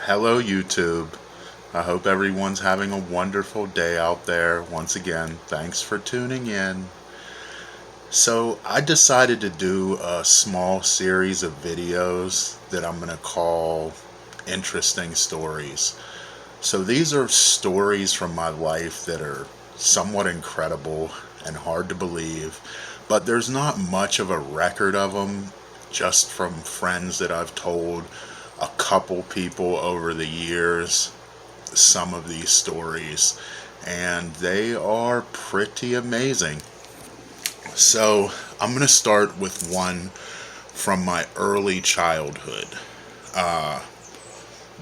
Hello, YouTube. I hope everyone's having a wonderful day out there. Once again, thanks for tuning in. So, I decided to do a small series of videos that I'm going to call Interesting Stories. So, these are stories from my life that are somewhat incredible and hard to believe, but there's not much of a record of them, just from friends that I've told a couple people over the years some of these stories, and they are pretty amazing. So, I'm going to start with one from my early childhood.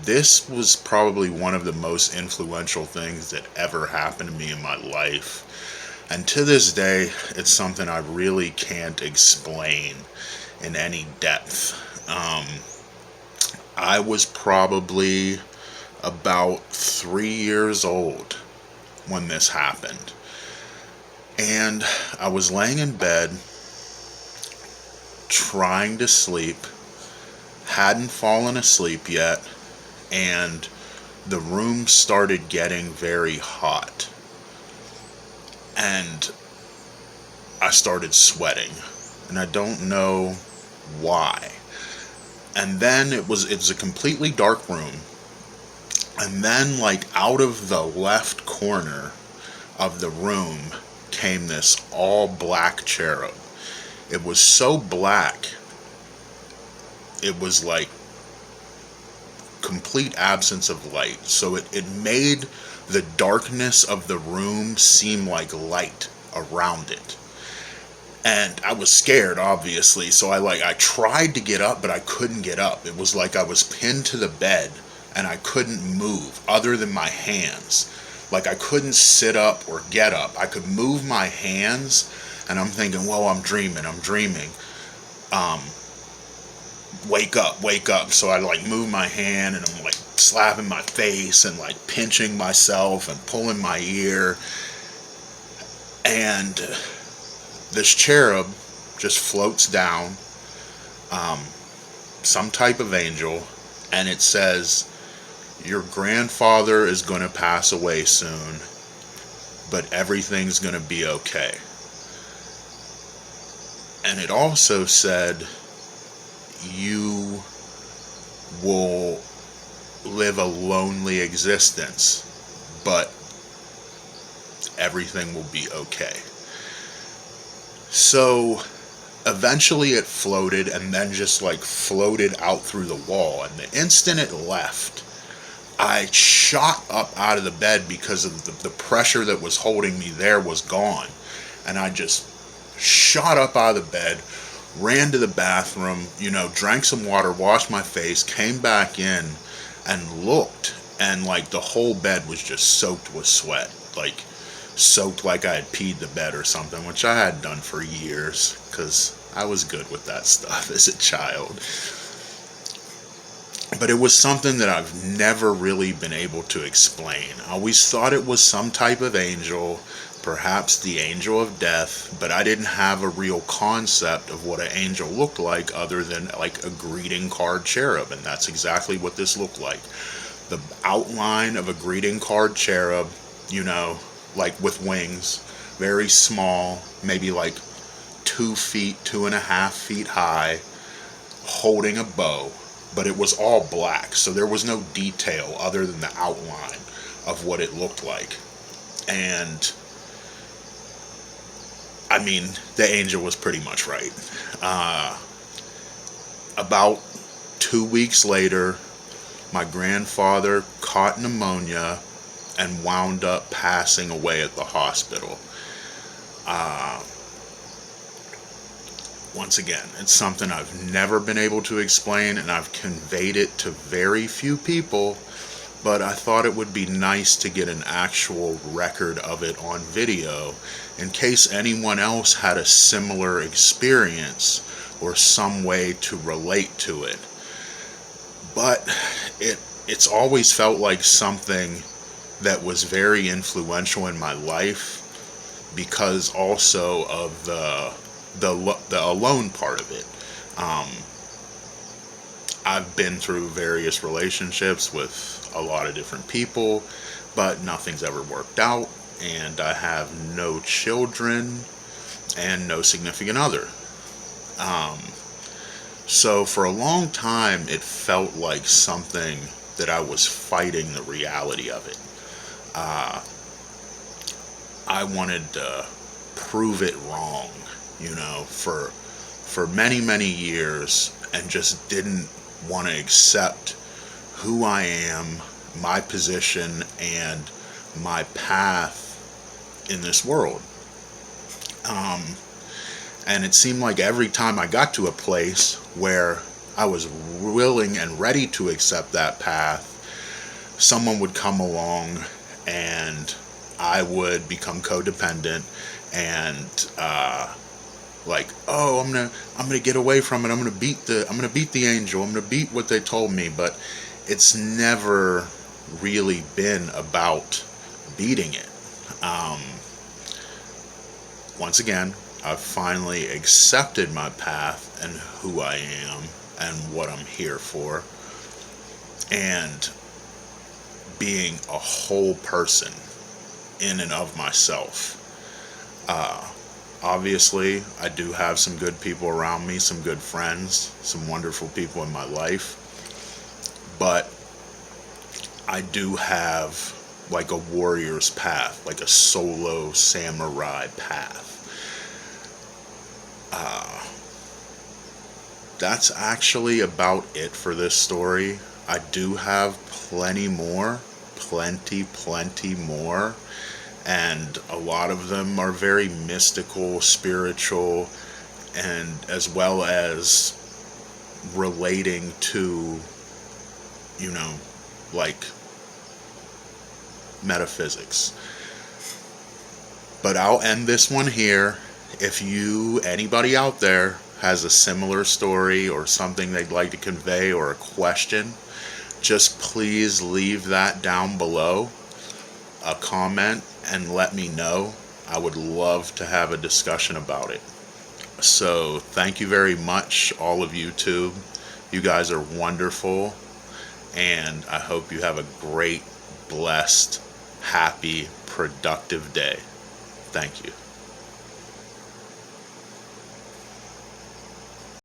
This was probably one of the most influential things that ever happened to me in my life. And to this day, it's something I really can't explain in any depth. I was probably about 3 years old when this happened. And I was laying in bed, trying to sleep, hadn't fallen asleep yet, and the room started getting very hot. And I started sweating, and I don't know why. And then it was a completely dark room. And then, like, out of the left corner of the room came this all black cherub. It was so black, it was like complete absence of light. So it made the darkness of the room seem like light around it. And I was scared, obviously, so I tried to get up, but I couldn't get up. It was like I was pinned to the bed and I couldn't move other than my hands. Like, I couldn't sit up or get up. I could move my hands, and I'm thinking, well, I'm dreaming. Wake up, wake up. So I move my hand, and I'm slapping my face and pinching myself and pulling my ear. And this cherub just floats down, some type of angel, and it says, "Your grandfather is going to pass away soon, but everything's going to be okay." And it also said, "You will live a lonely existence, but everything will be okay." So eventually it floated, and then just floated out through the wall. And the instant it left, I shot up out of the bed because of the pressure that was holding me there was gone. And I just shot up out of the bed, ran to the bathroom, drank some water, washed my face, came back in and looked. And the whole bed was just soaked with sweat. Soaked like I had peed the bed or something, which I had done for years because I was good with that stuff as a child. But it was something that I've never really been able to explain. I always thought it was some type of angel, perhaps the angel of death, but I didn't have a real concept of what an angel looked like other than a greeting card cherub, and that's exactly what this looked like. The outline of a greeting card cherub, with wings, very small, maybe 2 feet, 2.5 feet high, holding a bow. But it was all black, so there was no detail other than the outline of what it looked like. And I mean, the angel was pretty much right. About 2 weeks later, my grandfather caught pneumonia and wound up passing away at the hospital. Once again, it's something I've never been able to explain, and I've conveyed it to very few people, but I thought it would be nice to get an actual record of it on video in case anyone else had a similar experience or some way to relate to it. But it's always felt like something that was very influential in my life because also of the alone part of it. I've been through various relationships with a lot of different people, but nothing's ever worked out, and I have no children and no significant other. Um, so for a long time, it felt like something that I was fighting the reality of it. Uh, I wanted to prove it wrong, for many, many years, and just didn't want to accept who I am, my position, and my path in this world. Um, and it seemed like every time I got to a place where I was willing and ready to accept that path, someone would come along and I would become codependent and like, oh, I'm gonna get away from it. I'm gonna beat the angel. I'm gonna beat what they told me. But it's never really been about beating it. Um, Once again, I've finally accepted my path and who I am and what I'm here for, and being a whole person in and of myself. Uh, Obviously, I do have some good people around me, some good friends, some wonderful people in my life, but I do have like a warrior's path, like a solo samurai path. Uh, that's actually about it for this story. I do have plenty more, plenty more, and a lot of them are very mystical, spiritual, and as well as relating to, you know, like metaphysics. But I'll end this one here. If anybody out there, has a similar story or something they'd like to convey or a question, just please leave that down below, a comment, and let me know. I would love to have a discussion about it. So thank you very much, all of YouTube. You guys are wonderful, and I hope you have a great, blessed, happy, productive day. Thank you.